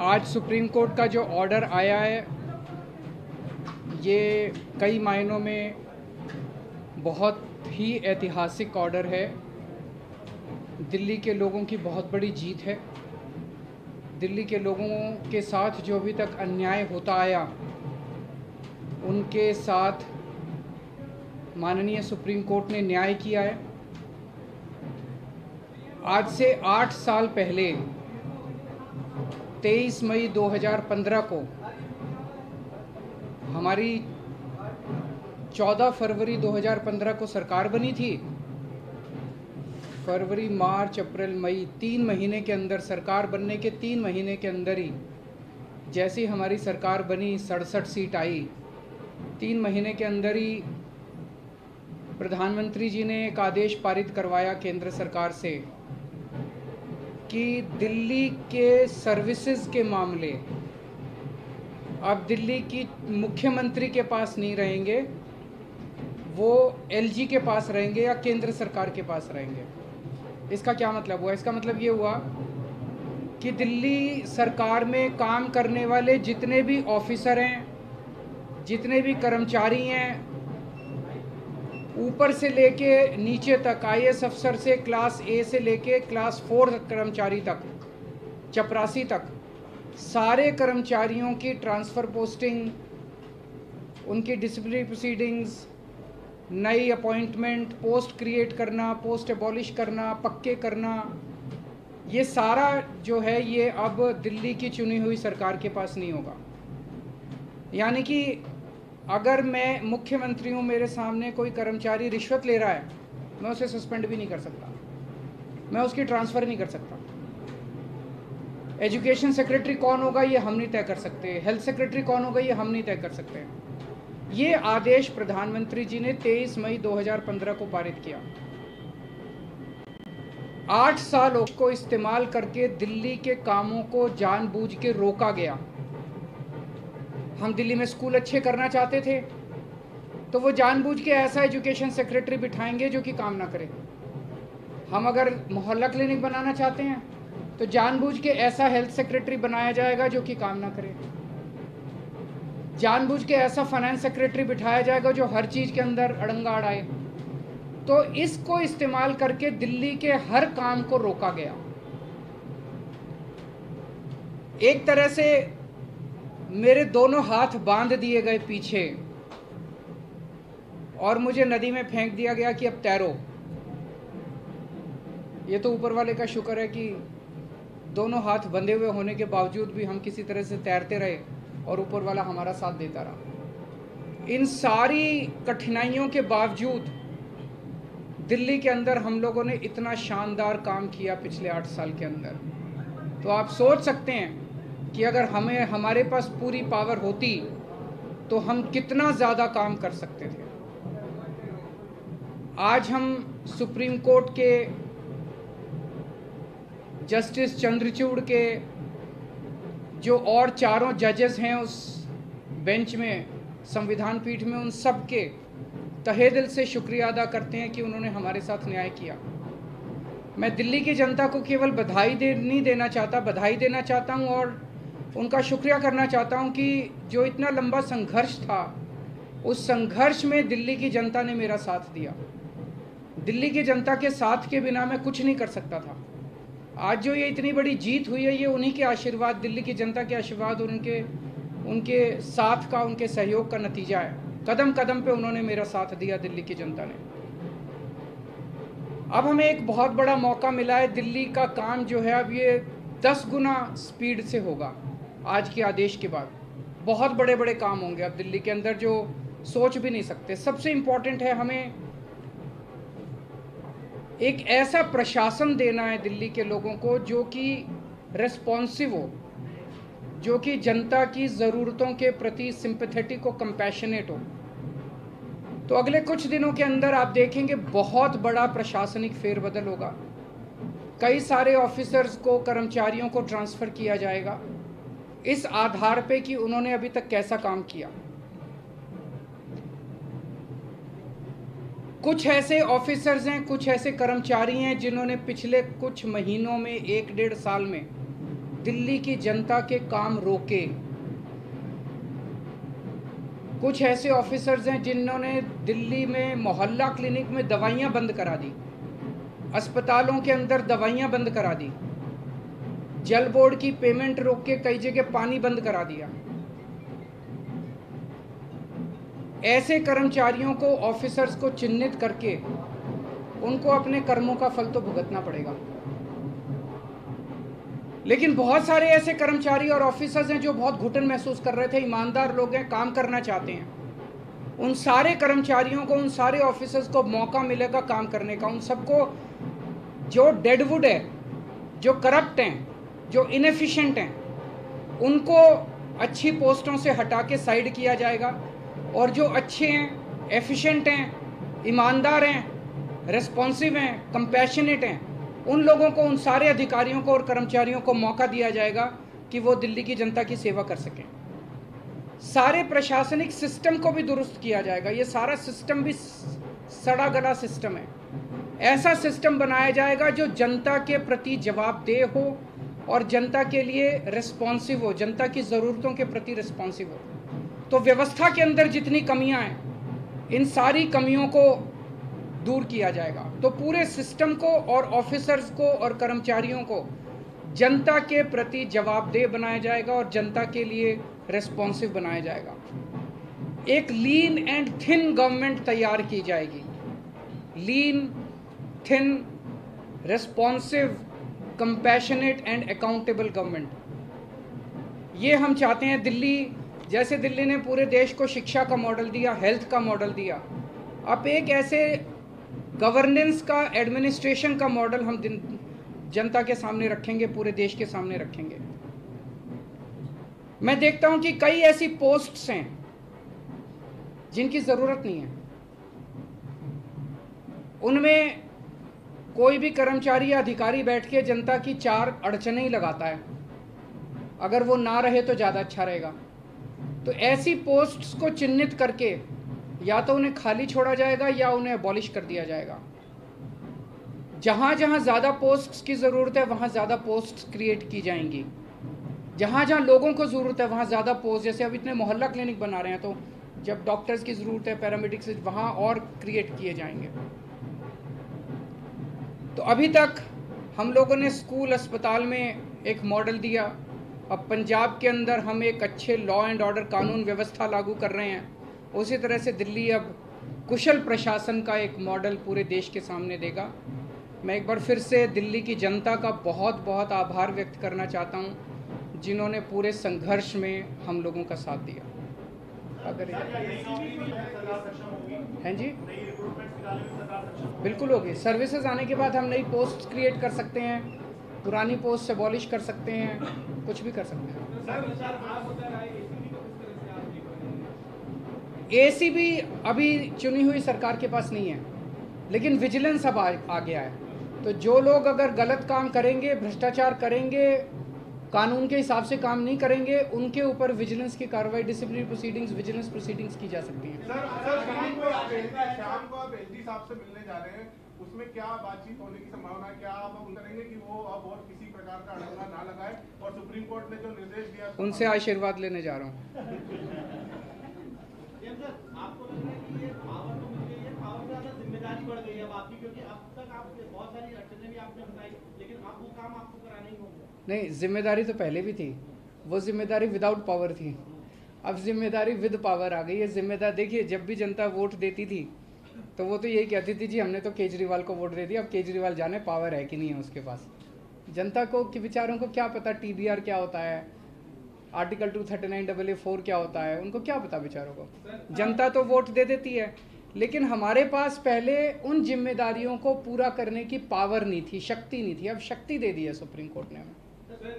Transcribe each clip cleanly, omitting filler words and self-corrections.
आज supreme court का जो ऑर्डर आया है ये कई मायनों में बहुत ही ऐतिहासिक ऑर्डर है। दिल्ली के लोगों की बहुत बड़ी जीत है। दिल्ली के लोगों के साथ जो अभी तक अन्याय होता आया उनके साथ माननीय सुप्रीम कोर्ट ने न्याय किया है। आज से 8 साल पहले 23 मई 2015 को हमारी 14 फरवरी 2015 को सरकार बनी थी। फरवरी, मार्च, अप्रैल, मई 3 महीने के अंदर, सरकार बनने के 3 महीने के अंदर ही जैसी हमारी सरकार बनी 67 सीट आई। 3 महीने के अंदर ही प्रधानमंत्री जी ने एक आदेश पारित करवाया केंद्र सरकार से कि दिल्ली के सर्विसेज के मामले अब दिल्ली की मुख्यमंत्री के पास नहीं रहेंगे, वो एलजी के पास रहेंगे या केंद्र सरकार के पास रहेंगे। इसका क्या मतलब हुआ? इसका मतलब ये हुआ कि दिल्ली सरकार में काम करने वाले जितने भी ऑफिसर हैं, जितने भी कर्मचारी हैं, ऊपर से लेके नीचे तक, आईएएस अफसर से क्लास ए से लेके क्लास 4 कर्मचारी तक, चपरासी तक, सारे कर्मचारियों की ट्रांसफ़र पोस्टिंग, उनकी डिसिप्लिनरी प्रोसीडिंग्स, नई अपॉइंटमेंट, पोस्ट क्रिएट करना, पोस्ट एबॉलिश करना, पक्के करना, ये सारा जो है ये अब दिल्ली की चुनी हुई सरकार के पास नहीं होगा। यानी कि अगर मैं मुख्यमंत्री हूँ, मेरे सामने कोई कर्मचारी रिश्वत ले रहा है, मैं उसे सस्पेंड भी नहीं कर सकता, मैं उसकी ट्रांसफ़र नहीं कर सकता। एजुकेशन सेक्रेटरी कौन होगा ये हम नहीं तय कर सकते, हेल्थ सेक्रेटरी कौन होगा ये हम नहीं तय कर सकते। ये आदेश प्रधानमंत्री जी ने 23 मई 2015 को पारित किया। 8 साल को इस्तेमाल करके दिल्ली के कामों को जानबूझ के रोका गया। हम दिल्ली में स्कूल अच्छे करना चाहते थे तो वो जानबूझ के ऐसा एजुकेशन सेक्रेटरी बिठाएंगे जो कि काम ना करे। हम अगर मोहल्ला क्लिनिक बनाना चाहते हैं तो जानबूझ के ऐसा हेल्थ सेक्रेटरी बनाया जाएगा जो कि काम ना करे। जानबूझ के ऐसा फाइनेंस सेक्रेटरी बिठाया जाएगा जो हर चीज़ के अंदर अड़ंगा अड़ाए। तो इसको इस्तेमाल करके दिल्ली के हर काम को रोका गया। एक तरह से मेरे दोनों हाथ बांध दिए गए पीछे और मुझे नदी में फेंक दिया गया कि अब तैरो। ये तो ऊपर वाले का शुक्र है कि दोनों हाथ बंधे हुए होने के बावजूद भी हम किसी तरह से तैरते रहे और ऊपर वाला हमारा साथ देता रहा। इन सारी कठिनाइयों के बावजूद दिल्ली के अंदर हम लोगों ने इतना शानदार काम किया पिछले 8 साल के अंदर। तो आप सोच सकते हैं कि अगर हमारे पास पूरी पावर होती तो हम कितना ज़्यादा काम कर सकते थे। आज हम सुप्रीम कोर्ट के जस्टिस चंद्रचूड़ के जो और चारों जजेस हैं उस बेंच में, संविधान पीठ में, उन सब के तहे दिल से शुक्रिया अदा करते हैं कि उन्होंने हमारे साथ न्याय किया। मैं दिल्ली की जनता को केवल नहीं देना चाहता, बधाई देना चाहता हूं और उनका शुक्रिया करना चाहता हूं कि जो इतना लंबा संघर्ष था, उस संघर्ष में दिल्ली की जनता ने मेरा साथ दिया। दिल्ली की जनता के साथ के बिना मैं कुछ नहीं कर सकता था। आज जो ये इतनी बड़ी जीत हुई है ये उन्हीं के आशीर्वाद, दिल्ली की जनता के आशीर्वाद और उनके साथ का, उनके सहयोग का नतीजा है। कदम कदम पे उन्होंने मेरा साथ दिया दिल्ली की जनता ने। अब हमें एक बहुत बड़ा मौका मिला है। दिल्ली का काम जो है अब ये 10 गुना स्पीड से होगा। आज के आदेश के बाद बहुत बड़े बड़े काम होंगे अब दिल्ली के अंदर जो सोच भी नहीं सकते। सबसे इम्पोर्टेंट है हमें एक ऐसा प्रशासन देना है दिल्ली के लोगों को जो कि रेस्पॉन्सिव हो, जो कि जनता की ज़रूरतों के प्रति सिंपैथेटिक हो, कंपैशनेट हो। तो अगले कुछ दिनों के अंदर आप देखेंगे बहुत बड़ा प्रशासनिक फेरबदल होगा। कई सारे ऑफिसर्स को, कर्मचारियों को ट्रांसफ़र किया जाएगा इस आधार पे कि उन्होंने अभी तक कैसा काम किया। कुछ ऐसे ऑफिसर्स हैं, कुछ ऐसे कर्मचारी हैं जिन्होंने पिछले कुछ महीनों में, 1 डेढ़ साल में दिल्ली की जनता के काम रोके। कुछ ऐसे ऑफिसर्स हैं जिन्होंने दिल्ली में मोहल्ला क्लिनिक में दवाइयां बंद करा दी, अस्पतालों के अंदर दवाइयां बंद करा दी, जल बोर्ड की पेमेंट रोक के कई जगह पानी बंद करा दिया। ऐसे कर्मचारियों को, ऑफिसर्स को चिन्हित करके उनको अपने कर्मों का फल तो भुगतना पड़ेगा। लेकिन बहुत सारे ऐसे कर्मचारी और ऑफिसर्स हैं जो बहुत घुटन महसूस कर रहे थे, ईमानदार लोग हैं, काम करना चाहते हैं। उन सारे कर्मचारियों को, उन सारे ऑफिसर्स को मौका मिलेगा काम करने का। उन सबको जो डेडवुड है, जो करप्ट हैं, जो इनएफिशिएंट हैं, उनको अच्छी पोस्टों से हटा के साइड किया जाएगा, और जो अच्छे हैं, एफिशिएंट हैं, ईमानदार हैं, रेस्पॉन्सिव हैं, कंपैशनेट हैं, उन लोगों को, उन सारे अधिकारियों को और कर्मचारियों को मौका दिया जाएगा कि वो दिल्ली की जनता की सेवा कर सकें। सारे प्रशासनिक सिस्टम को भी दुरुस्त किया जाएगा। ये सारा सिस्टम भी सड़ा गला सिस्टम है। ऐसा सिस्टम बनाया जाएगा जो जनता के प्रति जवाबदेह हो और जनता के लिए रिस्पॉन्सिव हो, जनता की ज़रूरतों के प्रति रिस्पॉन्सिव हो। तो व्यवस्था के अंदर जितनी कमियां हैं, इन सारी कमियों को दूर किया जाएगा। तो पूरे सिस्टम को और ऑफिसर्स को और कर्मचारियों को जनता के प्रति जवाबदेह बनाया जाएगा और जनता के लिए रिस्पॉन्सिव बनाया जाएगा। एक लीन एंड थिन गवर्नमेंट तैयार की जाएगी। Lean, thin, responsive, compassionate and accountable government. ये हम चाहते हैं। दिल्ली, जैसे दिल्ली ने पूरे देश को शिक्षा का मॉडल दिया, हेल्थ का मॉडल दिया, अब एक ऐसे गवर्नेंस का, एडमिनिस्ट्रेशन का मॉडल हम जनता के सामने रखेंगे, पूरे देश के सामने रखेंगे। मैं देखता हूं कि कई ऐसी पोस्ट्स हैं जिनकी ज़रूरत नहीं है। उनमें कोई भी कर्मचारी या अधिकारी बैठ के जनता की चार अड़चनें ही लगाता है। अगर वो ना रहे तो ज़्यादा अच्छा रहेगा। तो ऐसी पोस्ट्स को चिन्हित करके या तो उन्हें खाली छोड़ा जाएगा या उन्हें अबॉलिश कर दिया जाएगा। जहाँ जहाँ ज़्यादा पोस्ट्स की ज़रूरत है वहाँ ज़्यादा पोस्ट्स क्रिएट की जाएंगी। जहाँ जहाँ लोगों को ज़रूरत है वहाँ ज़्यादा पोस्ट, जैसे अब इतने मोहल्ला क्लिनिक बना रहे हैं, तो जब डॉक्टर्स की ज़रूरत है, पैरामेडिक्स, वहाँ और क्रिएट किए जाएंगे। तो अभी तक हम लोगों ने स्कूल, अस्पताल में एक मॉडल दिया। अब पंजाब के अंदर हम एक अच्छे लॉ एंड ऑर्डर, कानून व्यवस्था लागू कर रहे हैं। उसी तरह से दिल्ली अब कुशल प्रशासन का एक मॉडल पूरे देश के सामने देगा। मैं एक बार फिर से दिल्ली की जनता का बहुत बहुत आभार व्यक्त करना चाहता हूं, जिन्होंने पूरे संघर्ष में हम लोगों का साथ दिया। अगर हैं जी, बिल्कुल होगी। सर्विसेज आने के बाद हम नई पोस्ट क्रिएट कर सकते हैं, पुरानी पोस्ट अबॉलिश कर सकते हैं, कुछ भी कर सकते हैं। एसीबी अभी चुनी हुई सरकार के पास नहीं है, लेकिन विजिलेंस अब आ गया है। तो जो लोग अगर गलत काम करेंगे, भ्रष्टाचार करेंगे, कानून के हिसाब से काम नहीं करेंगे, उनके ऊपर विजिलेंस की कार्रवाई, डिसिप्लिनरी प्रोसीडिंग्स, विजिलेंस प्रोसीडिंग्स की जा सकती हैं। शाम को आप एलजी साहब से मिलने जा रहे हैं, उसमें क्या बातचीत होने की संभावना है? क्या आप करेंगे कि वो अब और किसी प्रकार का अड़ंगा ना लगाए? और सुप्रीम कोर्ट ने जो निर्देश दिया, उनसे आशीर्वाद लेने जा रहा हूँ। आपको लग रहा है कि ये पावर तो मिल गई है, पावर से ज़्यादा जिम्मेदारी बढ़ गई है अब आपकी, क्योंकि अब तक आप बहुत सारी अड़चनें भी आपने बताई, लेकिन अब वो काम आपको कराना ही होगा। नहीं, जिम्मेदारी तो पहले भी थी। वो जिम्मेदारी विदाउट पावर थी, अब जिम्मेदारी विद पावर आ गई है। जिम्मेदार देखिए, जब भी जनता वोट देती थी तो वो तो यही कहती थी, जी हमने तो केजरीवाल को वोट दे दिया, अब केजरीवाल जाने पावर है कि नहीं है उसके पास। जनता को के विचारों को क्या पता, TBR क्या होता है, आर्टिकल 239AA4 क्या होता है, उनको क्या पता बेचारों को। जनता तो वोट दे देती है, लेकिन हमारे पास पहले उन जिम्मेदारियों को पूरा करने की पावर नहीं थी, शक्ति नहीं थी। अब शक्ति दे दी है सुप्रीम कोर्ट ने हमें। पहले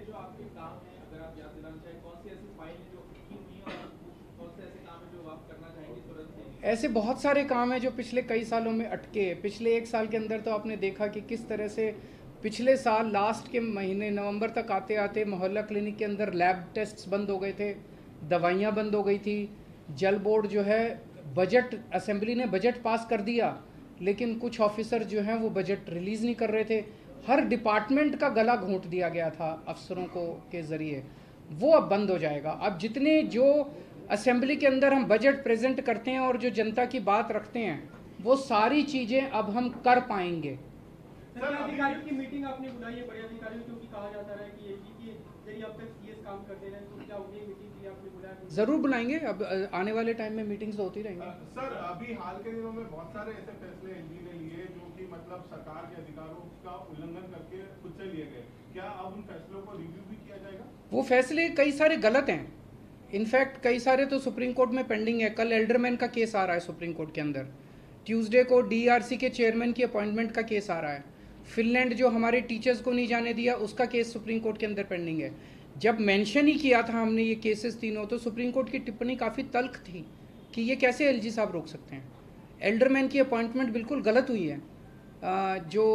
जो आपके काम है, अगर आप याद दिलाना चाहें, कौन सी ऐसी फाइल है जो की हुई है और कौन से ऐसे काम है जो आप करना चाहेंगे तुरंत? ऐसे बहुत सारे काम हैं जो पिछले कई सालों में अटके। पिछले 1 साल के अंदर तो आपने देखा कि किस तरह से पिछले साल लास्ट के महीने नवंबर तक आते आते मोहल्ला क्लिनिक के अंदर लैब टेस्ट्स बंद हो गए थे, दवाइयाँ बंद हो गई थी। जल बोर्ड जो है, बजट, असेंबली ने बजट पास कर दिया, लेकिन कुछ ऑफिसर जो हैं वो बजट रिलीज़ नहीं कर रहे थे। हर डिपार्टमेंट का गला घोंट दिया गया था अफसरों को के ज़रिए, वो अब बंद हो जाएगा। अब जितने जो असेंबली के अंदर हम बजट प्रेजेंट करते हैं और जो जनता की बात रखते हैं, वो सारी चीज़ें अब हम कर पाएंगे। सर, अधिकारियों की मीटिंग आपने बुलाई है, बड़े अधिकारियों, क्योंकि कहा जाता है कि एजी की जरिए अब तक सीएस काम करते रहे, तो क्या उन्हें मीटिंग के लिए आपने बुलाया? ज़रूर बुलाएंगे, अब आने वाले टाइम में मीटिंग्स तो होती रहेंगी। सर, अभी हाल के दिनों में बहुत सारे ऐसे फैसले एलजी ने लिए जो कि मतलब सरकार के अधिकारों का उल्लंघन करके खुद से लिए गए, क्या अब उन फैसलों को रिव्यू भी किया जाएगा? वो फैसले कई सारे गलत हैं, इनफैक्ट कई सारे तो सुप्रीम कोर्ट में पेंडिंग है। कल एल्डरमैन का केस आ रहा है सुप्रीम कोर्ट के अंदर, ट्यूसडे को डीआरसी के चेयरमैन की अपॉइंटमेंट का केस आ रहा है, फिनलैंड जो हमारे टीचर्स को नहीं जाने दिया उसका केस सुप्रीम कोर्ट के अंदर पेंडिंग है। जब मेंशन ही किया था हमने ये केसेस तीनों, तो सुप्रीम कोर्ट की टिप्पणी काफ़ी तल्ख थी कि ये कैसे एलजी साहब रोक सकते हैं। एल्डरमैन की अपॉइंटमेंट बिल्कुल गलत हुई है। जो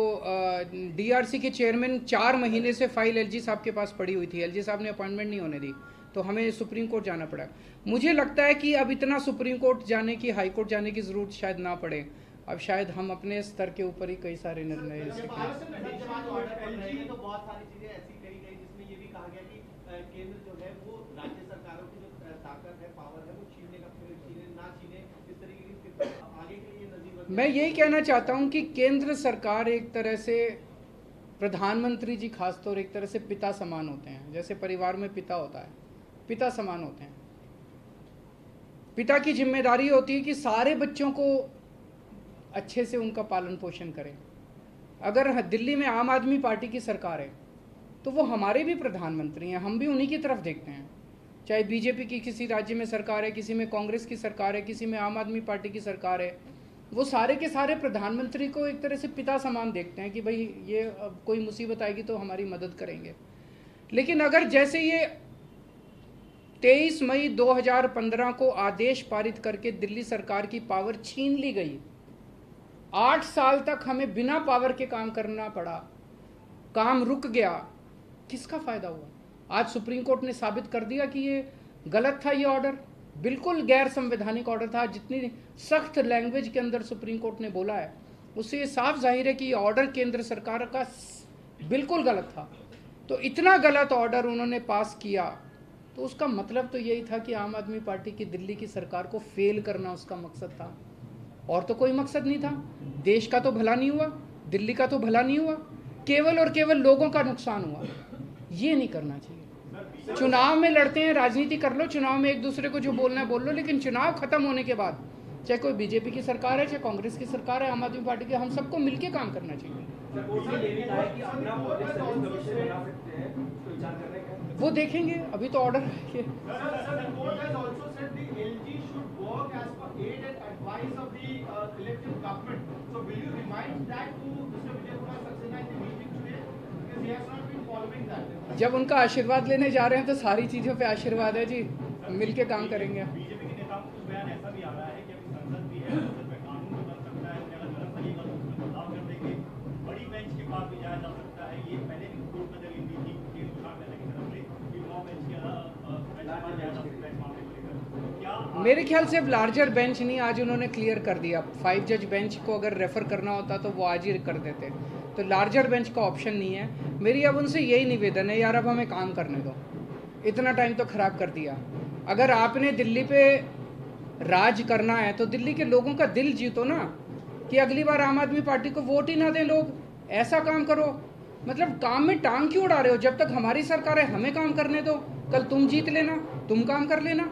डीआरसी के चेयरमैन 4 महीने से फाइल एलजी साहब के पास पड़ी हुई थी, एलजी साहब ने अपॉइंटमेंट नहीं होने दी, तो हमें सुप्रीम कोर्ट जाना पड़ा। मुझे लगता है कि अब इतना सुप्रीम कोर्ट जाने की, हाई कोर्ट जाने की ज़रूरत शायद ना पड़े। अब शायद हम अपने स्तर के ऊपर ही कई सारे निर्णय ले सकते हैं। तो बहुत सारी चीजें ऐसी कही गई जिसमें ये भी कहा गया कि केंद्र जो है वो राज्य सरकारों की जो ताकत है, पावर है, वो छीनने का ना छीने, इस तरीके की आगे के लिए नजीर। मैं यही कहना चाहता हूं कि केंद्र सरकार एक तरह से, प्रधानमंत्री जी खासतौर एक तरह से पिता समान होते हैं। जैसे परिवार में पिता होता है, पिता समान होते हैं। पिता की जिम्मेदारी होती है कि सारे बच्चों को अच्छे से उनका पालन पोषण करें। अगर दिल्ली में आम आदमी पार्टी की सरकार है तो वो हमारे भी प्रधानमंत्री हैं, हम भी उन्हीं की तरफ देखते हैं। चाहे बीजेपी की किसी राज्य में सरकार है, किसी में कांग्रेस की सरकार है, किसी में आम आदमी पार्टी की सरकार है, वो सारे के सारे प्रधानमंत्री को एक तरह से पिता समान देखते हैं कि भाई ये कोई मुसीबत आएगी तो हमारी मदद करेंगे। लेकिन अगर जैसे ये 23 मई 2015 को आदेश पारित करके दिल्ली सरकार की पावर छीन ली गई, 8 साल तक हमें बिना पावर के काम करना पड़ा, काम रुक गया, किसका फायदा हुआ? आज सुप्रीम कोर्ट ने साबित कर दिया कि ये गलत था, ये ऑर्डर बिल्कुल गैर संवैधानिक ऑर्डर था। जितनी सख्त लैंग्वेज के अंदर सुप्रीम कोर्ट ने बोला है, उससे ये साफ जाहिर है कि ये ऑर्डर केंद्र सरकार का बिल्कुल गलत था। तो इतना गलत ऑर्डर उन्होंने पास किया, तो उसका मतलब तो यही था कि आम आदमी पार्टी की दिल्ली की सरकार को फेल करना उसका मकसद था, और तो कोई मकसद नहीं था। देश का तो भला नहीं हुआ, दिल्ली का तो भला नहीं हुआ, केवल और केवल लोगों का नुकसान हुआ। ये नहीं करना चाहिए। चुनाव में लड़ते हैं, राजनीति कर लो, चुनाव में एक दूसरे को जो बोलना है बोल लो, लेकिन चुनाव खत्म होने के बाद चाहे कोई बीजेपी की सरकार है, चाहे कांग्रेस की सरकार है, आम आदमी पार्टी की, हम सबको मिलकर काम करना चाहिए। वो देखेंगे, अभी तो ऑर्डर है। जब उनका आशीर्वाद लेने जा रहे हैं तो सारी चीज़ों पे आशीर्वाद है जी, मिलके काम करेंगे। बीजेपी के नेताओं को बयान ऐसा भी आ रहा है कि अभी संसद भी है, संसद में कानून भी बन सकता है, अगर गलत लगेगा तो उसमें बदलाव कर देंगे, बड़ी बेंच के पास भी जाया जा सकता है। ये पहले भी कोर्ट में दलील दी थी कि नौ बेंच के जाया जा सकता है मामले को लेकर। क्या मेरे ख्याल से अब लार्जर बेंच नहीं, आज उन्होंने क्लियर कर दिया। 5 जज बेंच को अगर रेफर करना होता तो वो आज ही कर देते, तो लार्जर बेंच का ऑप्शन नहीं है। मेरी अब उनसे यही निवेदन है, यार अब हमें काम करने दो, इतना टाइम तो ख़राब कर दिया। अगर आपने दिल्ली पे राज करना है तो दिल्ली के लोगों का दिल जीतो ना, कि अगली बार आम आदमी पार्टी को वोट ही ना दें लोग। ऐसा काम करो, मतलब काम में टांग क्यों उड़ा रहे हो? जब तक हमारी सरकार है हमें काम करने दो, कल तुम जीत लेना, तुम काम कर लेना,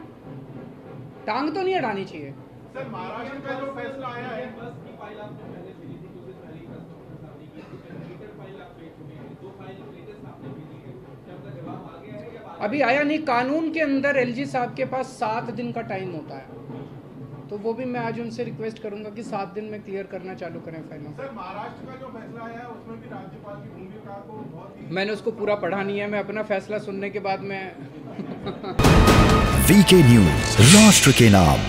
टांग तो नहीं अड़ानी चाहिए। सर, महाराष्ट्र का जो फैसला आया है, बस की फाइल आपने पहले भेजी थी, कुछ दिन पहले ही कस्टमर सामने की थी, ट्विटर फाइल आप भेज चुके हैं, 2 फाइल लेटेस्ट आपने भेजी है, क्या आपका जवाब आ गया है या अभी आया नहीं? कानून के अंदर एलजी साहब के पास 7 दिन का टाइम होता है, तो वो भी मैं आज उनसे रिक्वेस्ट करूंगा कि 7 दिन में क्लियर करना चालू करें फाइलों। सर, महाराष्ट्र का जो फैसला आया है उसमें भी राज्यपाल की भूमिका को बहुत ही, मैंने उसको पूरा पढ़ा नहीं है, मैं अपना फैसला सुनने के बाद मैं वीके न्यूज, राष्ट्र के नाम।